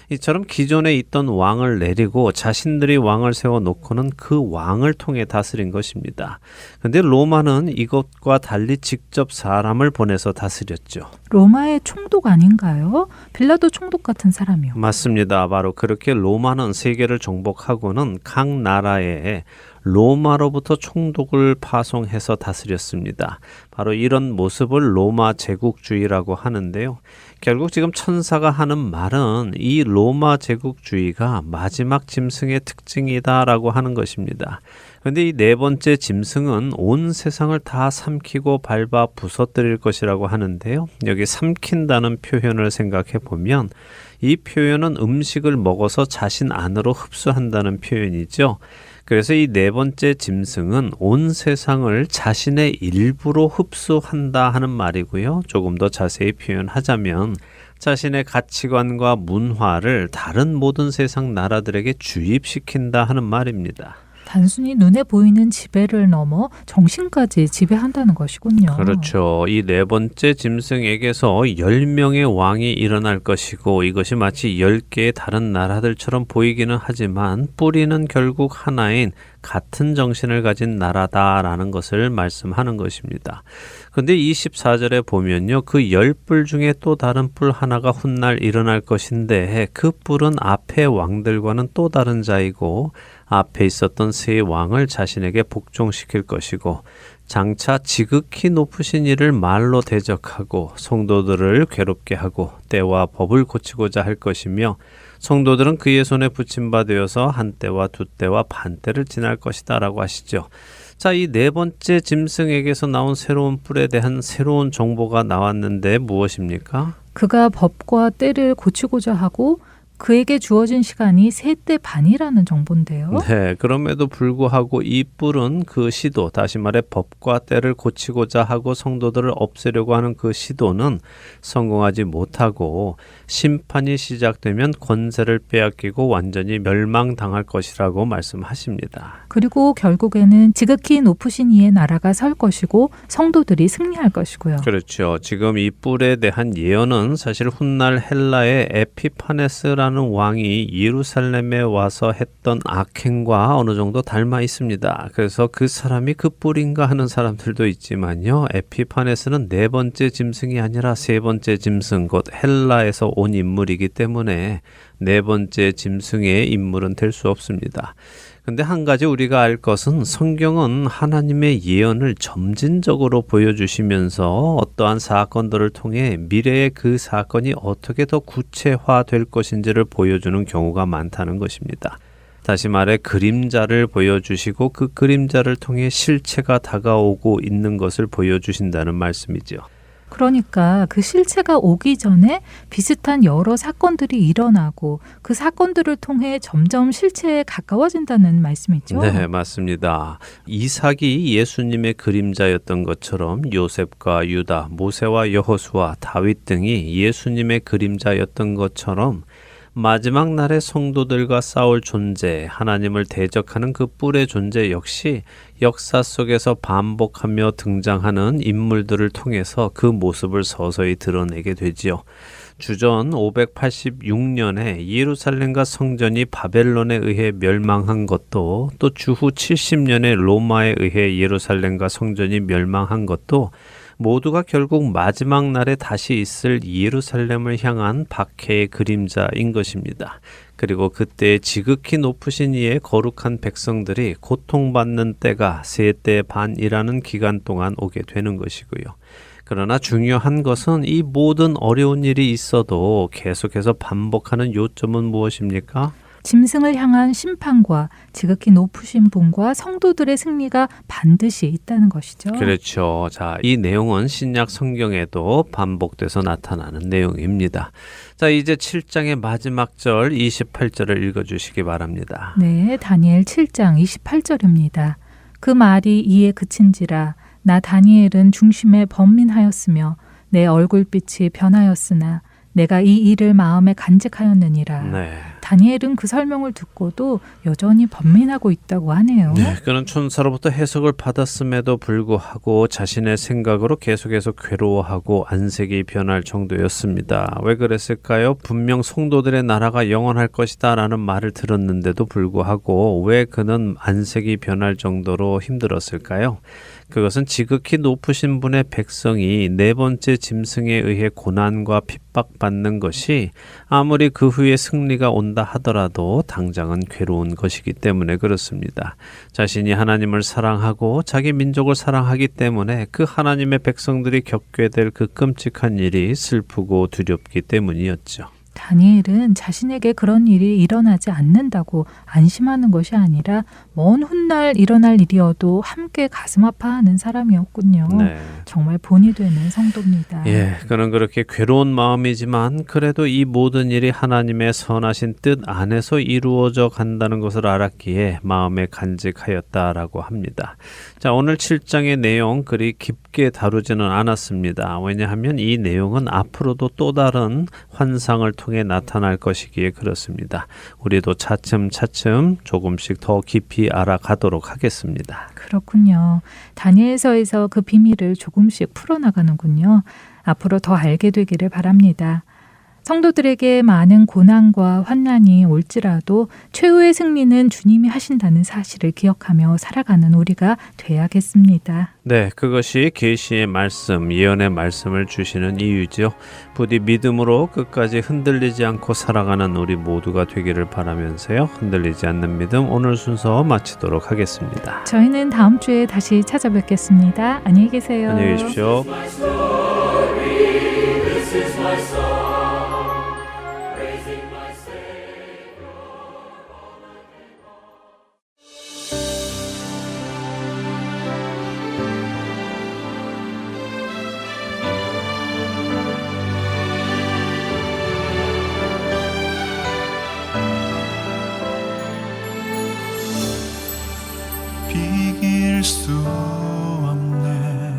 이처럼 기존에 있던 왕을 내리고 자신들이 왕을 세워놓고는 그 왕을 통해 다스린 것입니다. 그런데 로마는 이것과 달리 직접 사람을 보내서 다스렸죠. 로마의 총독 아닌가요? 빌라도 총독 같은 사람이요. 맞습니다. 바로 그렇게 로마는 세계를 정복하고는 각 나라에 로마로부터 총독을 파송해서 다스렸습니다. 바로 이런 모습을 로마 제국주의라고 하는데요. 결국 지금 천사가 하는 말은 이 로마 제국주의가 마지막 짐승의 특징이다라고 하는 것입니다. 그런데 이 네 번째 짐승은 온 세상을 다 삼키고 밟아 부서뜨릴 것이라고 하는데요. 여기 삼킨다는 표현을 생각해 보면 이 표현은 음식을 먹어서 자신 안으로 흡수한다는 표현이죠. 그래서 이 네 번째 짐승은 온 세상을 자신의 일부로 흡수한다 하는 말이고요. 조금 더 자세히 표현하자면 자신의 가치관과 문화를 다른 모든 세상 나라들에게 주입시킨다 하는 말입니다. 단순히 눈에 보이는 지배를 넘어 정신까지 지배한다는 것이군요. 그렇죠. 이 네 번째 짐승에게서 10명의 왕이 일어날 것이고 이것이 마치 10개의 다른 나라들처럼 보이기는 하지만 뿌리는 결국 하나인 같은 정신을 가진 나라다라는 것을 말씀하는 것입니다. 그런데 24절에 보면요. 그 10뿔 중에 또 다른 뿔 하나가 훗날 일어날 것인데 그 뿔은 앞의 왕들과는 또 다른 자이고 앞에 있었던 세 왕을 자신에게 복종시킬 것이고 장차 지극히 높으신 이를 말로 대적하고 성도들을 괴롭게 하고 때와 법을 고치고자 할 것이며 성도들은 그의 손에 붙임바 되어서 한 때와 두 때와 반 때를 지날 것이다 라고 하시죠. 자, 이 네 번째 짐승에게서 나온 새로운 뿔에 대한 새로운 정보가 나왔는데 무엇입니까? 그가 법과 때를 고치고자 하고 그에게 주어진 시간이 3때 반이라는 정보인데요. 네, 그럼에도 불구하고 이 뿔은 그 시도, 다시 말해 법과 때를 고치고자 하고 성도들을 없애려고 하는 그 시도는 성공하지 못하고 심판이 시작되면 권세를 빼앗기고 완전히 멸망당할 것이라고 말씀하십니다. 그리고 결국에는 지극히 높으신 이의 나라가 설 것이고 성도들이 승리할 것이고요. 그렇죠. 지금 이 뿔에 대한 예언은 사실 훗날 헬라의 에피파네스라는 왕이 예루살렘에 와서 했던 악행과 어느 정도 닮아 있습니다. 그래서 그 사람이 그 뿔인가 하는 사람들도 있지만요. 에피파네스는 네 번째 짐승이 아니라 세 번째 짐승, 곧 헬라에서 온 인물이기 때문에 네 번째 짐승의 인물은 될 수 없습니다. 근데 한 가지 우리가 알 것은 성경은 하나님의 예언을 점진적으로 보여주시면서 어떠한 사건들을 통해 미래의 그 사건이 어떻게 더 구체화될 것인지를 보여주는 경우가 많다는 것입니다. 다시 말해 그림자를 보여주시고 그 그림자를 통해 실체가 다가오고 있는 것을 보여주신다는 말씀이죠. 그러니까 그 실체가 오기 전에 비슷한 여러 사건들이 일어나고 그 사건들을 통해 점점 실체에 가까워진다는 말씀이죠. 네, 맞습니다. 이삭이 예수님의 그림자였던 것처럼 요셉과 유다, 모세와 여호수아, 다윗 등이 예수님의 그림자였던 것처럼 마지막 날의 성도들과 싸울 존재, 하나님을 대적하는 그 뿔의 존재 역시 역사 속에서 반복하며 등장하는 인물들을 통해서 그 모습을 서서히 드러내게 되지요. 주전 586년에 예루살렘과 성전이 바벨론에 의해 멸망한 것도, 또 주후 70년에 로마에 의해 예루살렘과 성전이 멸망한 것도 모두가 결국 마지막 날에 다시 있을 예루살렘을 향한 박해의 그림자인 것입니다. 그리고 그때 지극히 높으신 이의 거룩한 백성들이 고통받는 때가 세 때 반이라는 기간 동안 오게 되는 것이고요. 그러나 중요한 것은 이 모든 어려운 일이 있어도 계속해서 반복하는 요점은 무엇입니까? 짐승을 향한 심판과 지극히 높으신 분과 성도들의 승리가 반드시 있다는 것이죠. 그렇죠. 자, 이 내용은 신약 성경에도 반복돼서 나타나는 내용입니다. 자, 이제 7장의 마지막 절 28절을 읽어주시기 바랍니다. 네, 다니엘 7장 28절입니다. 그 말이 이에 그친지라 나 다니엘은 중심에 번민하였으며 내 얼굴빛이 변하였으나 내가 이 일을 마음에 간직하였느니라. 네. 다니엘은 그 설명을 듣고도 여전히 번민하고 있다고 하네요. 네, 그는 천사로부터 해석을 받았음에도 불구하고 자신의 생각으로 계속해서 괴로워하고 안색이 변할 정도였습니다. 왜 그랬을까요? 분명 성도들의 나라가 영원할 것이다 라는 말을 들었는데도 불구하고 왜 그는 안색이 변할 정도로 힘들었을까요? 그것은 지극히 높으신 분의 백성이 네 번째 짐승에 의해 고난과 핍박받는 것이 아무리 그 후에 승리가 온다 하더라도 당장은 괴로운 것이기 때문에 그렇습니다. 자신이 하나님을 사랑하고 자기 민족을 사랑하기 때문에 그 하나님의 백성들이 겪게 될 그 끔찍한 일이 슬프고 두렵기 때문이었죠. 다니엘은 자신에게 그런 일이 일어나지 않는다고 안심하는 것이 아니라 먼 훗날 일어날 일이어도 함께 가슴 아파하는 사람이었군요. 네. 정말 본이 되는 성도입니다. 예, 그는 그렇게 괴로운 마음이지만 그래도 이 모든 일이 하나님의 선하신 뜻 안에서 이루어져 간다는 것을 알았기에 마음에 간직하였다라고 합니다. 자, 오늘 7장의 내용 그리 깊게 다루지는 않았습니다. 왜냐하면 이 내용은 앞으로도 또 다른 환상을 통해 나타날 것이기에 그렇습니다. 우리도 차츰차츰 조금씩 더 깊이 알아가도록 하겠습니다. 그렇군요. 다니엘서에서 그 비밀을 조금씩 풀어나가는군요. 앞으로 더 알게 되기를 바랍니다. 성도들에게 많은 고난과 환난이 올지라도 최후의 승리는 주님이 하신다는 사실을 기억하며 살아가는 우리가 돼야겠습니다. 네, 그것이 계시의 말씀, 예언의 말씀을 주시는 이유죠. 부디 믿음으로 끝까지 흔들리지 않고 살아가는 우리 모두가 되기를 바라면서요. 흔들리지 않는 믿음 오늘 순서 마치도록 하겠습니다. 저희는 다음 주에 다시 찾아뵙겠습니다. 안녕히 계세요. 안녕히 계십시오. 비길 수 없네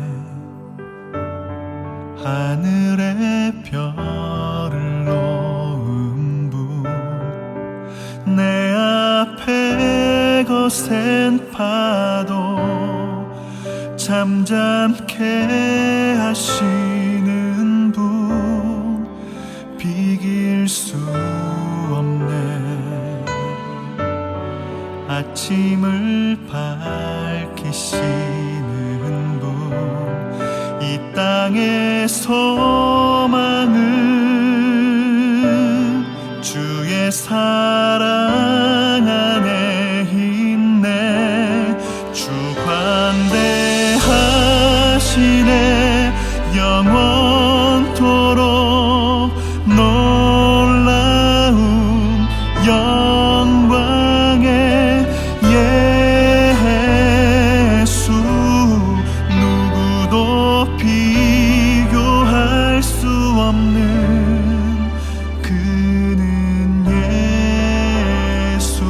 하늘의 별을 놓은 분 내 앞에 거센 파도 잠잠케 하시는 분 비길 수 없네 아침을 밝히시는 분 이 땅의 소망은 주의 사랑 안에 있네 주 관대하시네 영원토록 놀라운 영광의 예수 누구도 비교할 수 없는 그는 예수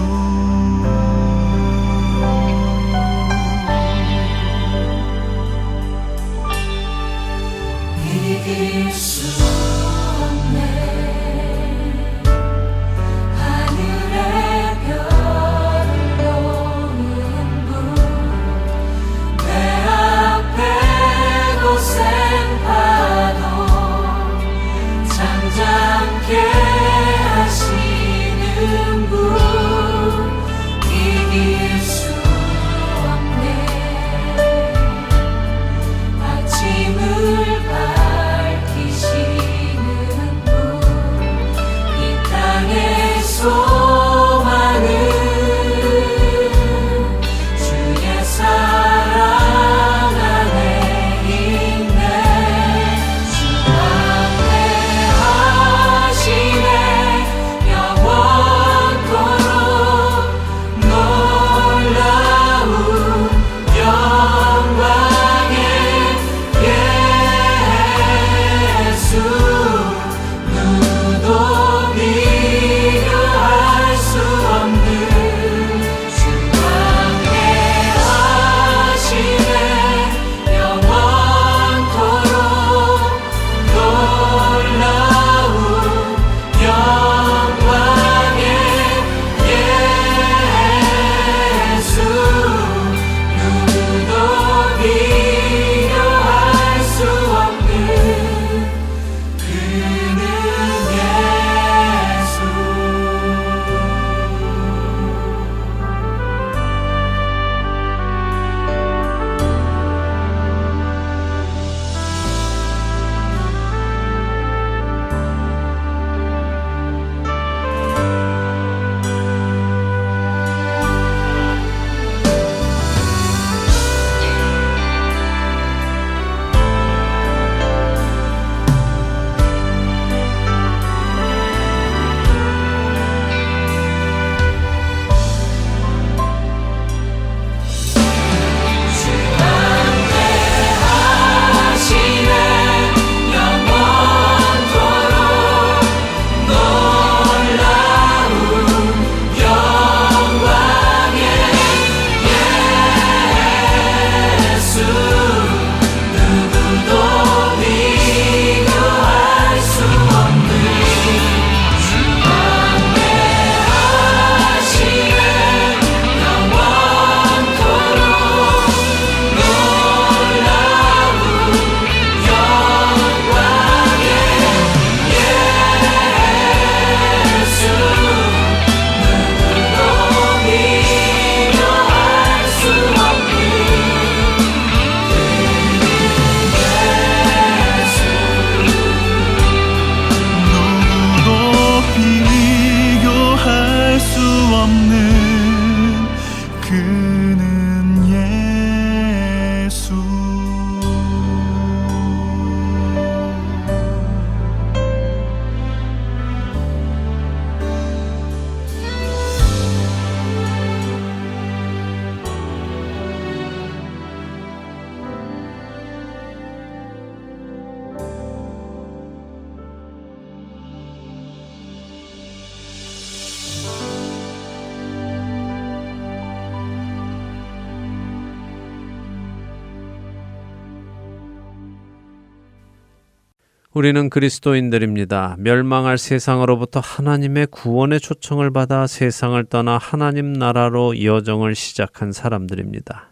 우리는 그리스도인들입니다. 멸망할 세상으로부터 하나님의 구원의 초청을 받아 세상을 떠나 하나님 나라로 여정을 시작한 사람들입니다.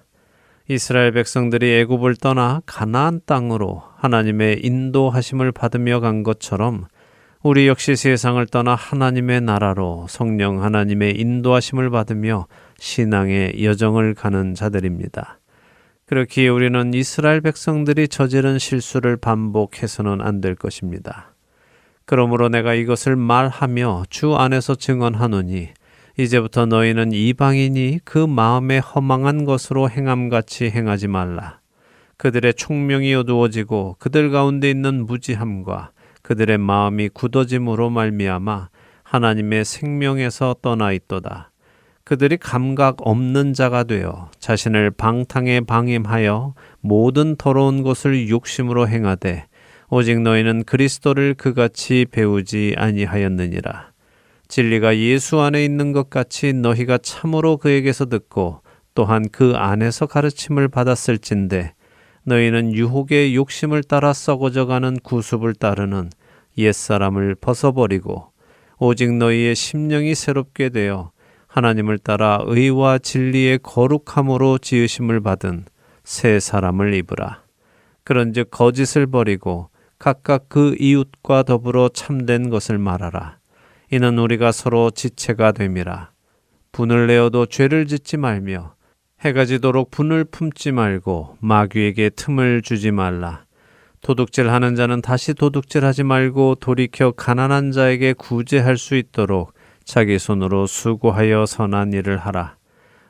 이스라엘 백성들이 애굽을 떠나 가나안 땅으로 하나님의 인도하심을 받으며 간 것처럼 우리 역시 세상을 떠나 하나님의 나라로 성령 하나님의 인도하심을 받으며 신앙의 여정을 가는 자들입니다. 그렇기에 우리는 이스라엘 백성들이 저지른 실수를 반복해서는 안 될 것입니다. 그러므로 내가 이것을 말하며 주 안에서 증언하노니 이제부터 너희는 이방인이 그 마음에 허망한 것으로 행함같이 행하지 말라. 그들의 총명이 어두워지고 그들 가운데 있는 무지함과 그들의 마음이 굳어짐으로 말미암아 하나님의 생명에서 떠나 있도다. 그들이 감각 없는 자가 되어 자신을 방탕에 방임하여 모든 더러운 것을 욕심으로 행하되 오직 너희는 그리스도를 그같이 배우지 아니하였느니라. 진리가 예수 안에 있는 것 같이 너희가 참으로 그에게서 듣고 또한 그 안에서 가르침을 받았을진데 너희는 유혹의 욕심을 따라 썩어져가는 구습을 따르는 옛사람을 벗어버리고 오직 너희의 심령이 새롭게 되어 하나님을 따라 의와 진리의 거룩함으로 지으심을 받은 새 사람을 입으라. 그런즉 거짓을 버리고 각각 그 이웃과 더불어 참된 것을 말하라. 이는 우리가 서로 지체가 됨이라. 분을 내어도 죄를 짓지 말며 해가 지도록 분을 품지 말고 마귀에게 틈을 주지 말라. 도둑질하는 자는 다시 도둑질하지 말고 돌이켜 가난한 자에게 구제할 수 있도록 자기 손으로 수고하여 선한 일을 하라.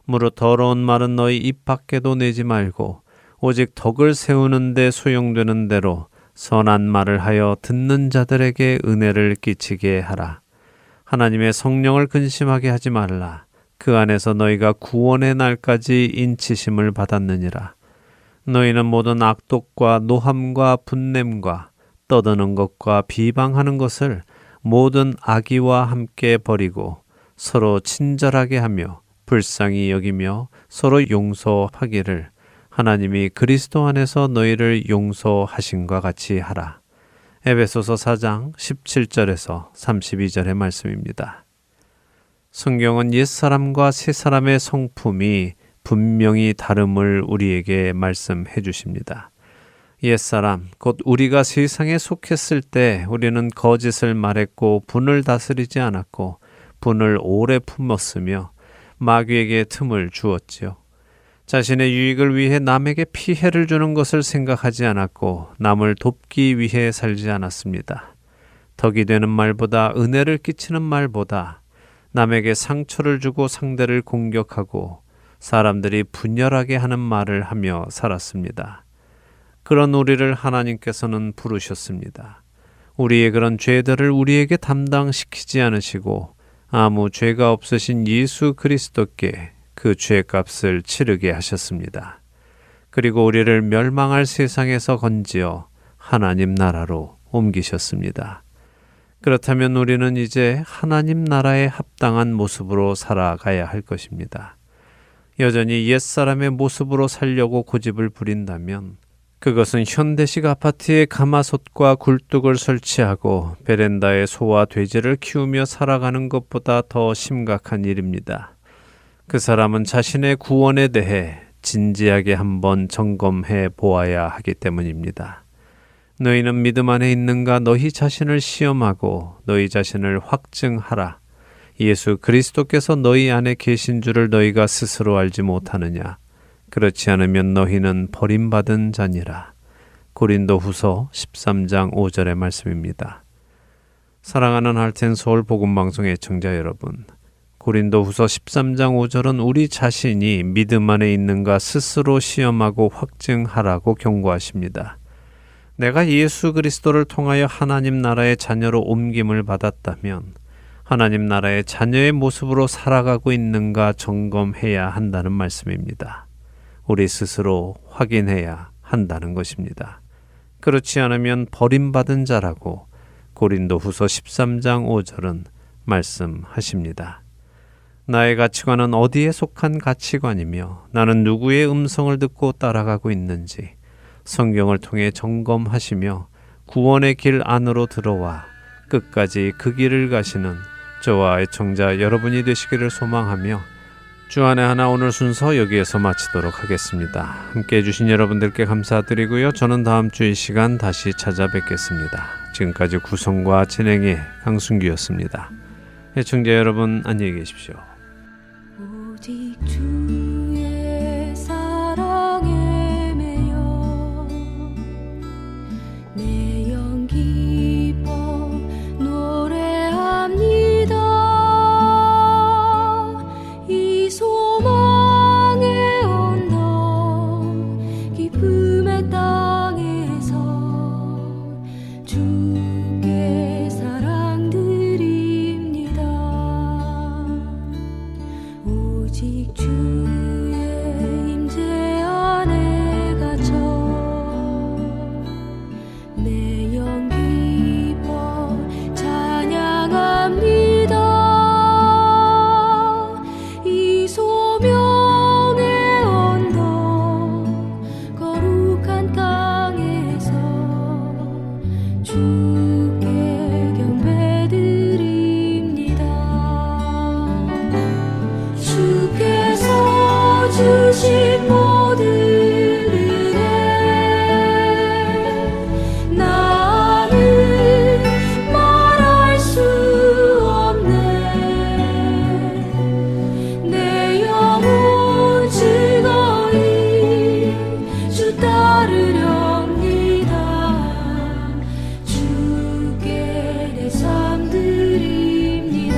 무릇 더러운 말은 너희 입 밖에도 내지 말고 오직 덕을 세우는 데 소용되는 대로 선한 말을 하여 듣는 자들에게 은혜를 끼치게 하라. 하나님의 성령을 근심하게 하지 말라. 그 안에서 너희가 구원의 날까지 인치심을 받았느니라. 너희는 모든 악독과 노함과 분냄과 떠드는 것과 비방하는 것을 모든 악의와 함께 버리고 서로 친절하게 하며 불쌍히 여기며 서로 용서하기를 하나님이 그리스도 안에서 너희를 용서하신과 같이 하라. 에베소서 4장 17절에서 32절의 말씀입니다. 성경은 옛사람과 새사람의 성품이 분명히 다름을 우리에게 말씀해 주십니다. 옛사람, 곧 우리가 세상에 속했을 때 우리는 거짓을 말했고 분을 다스리지 않았고 분을 오래 품었으며 마귀에게 틈을 주었지요. 자신의 유익을 위해 남에게 피해를 주는 것을 생각하지 않았고 남을 돕기 위해 살지 않았습니다. 덕이 되는 말보다 은혜를 끼치는 말보다 남에게 상처를 주고 상대를 공격하고 사람들이 분열하게 하는 말을 하며 살았습니다. 그런 우리를 하나님께서는 부르셨습니다. 우리의 그런 죄들을 우리에게 담당시키지 않으시고 아무 죄가 없으신 예수 그리스도께 그 죄값을 치르게 하셨습니다. 그리고 우리를 멸망할 세상에서 건지어 하나님 나라로 옮기셨습니다. 그렇다면 우리는 이제 하나님 나라에 합당한 모습으로 살아가야 할 것입니다. 여전히 옛사람의 모습으로 살려고 고집을 부린다면 그것은 현대식 아파트에 가마솥과 굴뚝을 설치하고 베란다에 소와 돼지를 키우며 살아가는 것보다 더 심각한 일입니다. 그 사람은 자신의 구원에 대해 진지하게 한번 점검해 보아야 하기 때문입니다. 너희는 믿음 안에 있는가 너희 자신을 시험하고 너희 자신을 확증하라. 예수 그리스도께서 너희 안에 계신 줄을 너희가 스스로 알지 못하느냐. 그렇지 않으면 너희는 버림받은 자니라. 고린도후서 13장 5절의 말씀입니다. 사랑하는 할텐 서울 복음방송 애청자 여러분, 고린도후서 13장 5절은 우리 자신이 믿음 안에 있는가 스스로 시험하고 확증하라고 경고하십니다. 내가 예수 그리스도를 통하여 하나님 나라의 자녀로 옮김을 받았다면 하나님 나라의 자녀의 모습으로 살아가고 있는가 점검해야 한다는 말씀입니다. 우리 스스로 확인해야 한다는 것입니다. 그렇지 않으면 버림받은 자라고 고린도후서 13장 5절은 말씀하십니다. 나의 가치관은 어디에 속한 가치관이며 나는 누구의 음성을 듣고 따라가고 있는지 성경을 통해 점검하시며 구원의 길 안으로 들어와 끝까지 그 길을 가시는 저와 애청자 여러분이 되시기를 소망하며 주안의 하나 오늘 순서 여기에서 마치도록 하겠습니다. 함께해 주신 여러분들께 감사드리고요. 저는 다음 주 이 시간 다시 찾아뵙겠습니다. 지금까지 구성과 진행의 강순기였습니다. 애청자 여러분 안녕히 계십시오. 오직 주의 사랑에 매여 내 영 기뻐 노래합니다. 이 소망의 언덕 기쁨의 땅에서 주께 사랑 드립니다. 오직 주의 임재 안에 갇혀 내 영 기뻐 찬양합니다. 이 소명의 언덕 거룩한 땅에서 주께 경배드립니다. 주께서 주신 모든 은혜 나는 말할 수 없네. 내 영혼 즐거이 주 따르렵니다. 주께 내 삶 드립니다.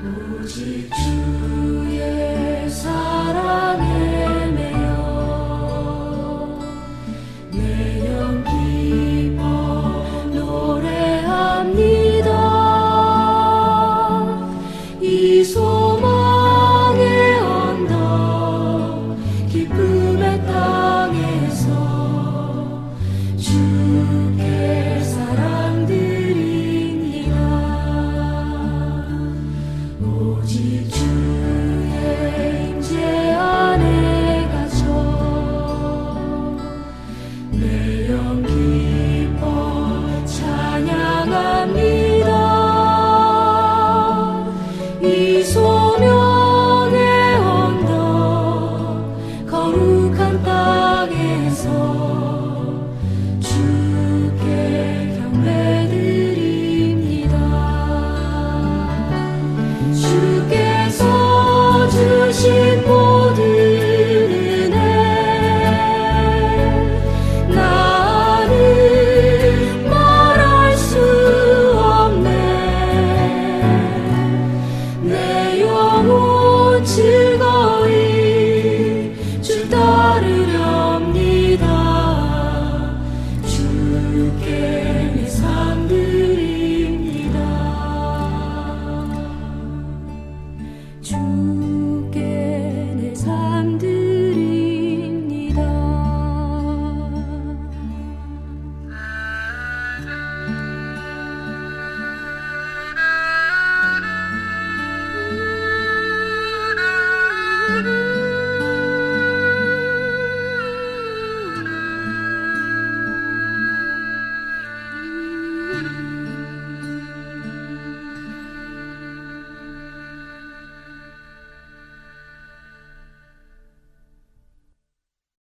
오직 주의 사랑에 매여 내 영 기뻐 노래합니다. 이 소망의 언덕 기쁨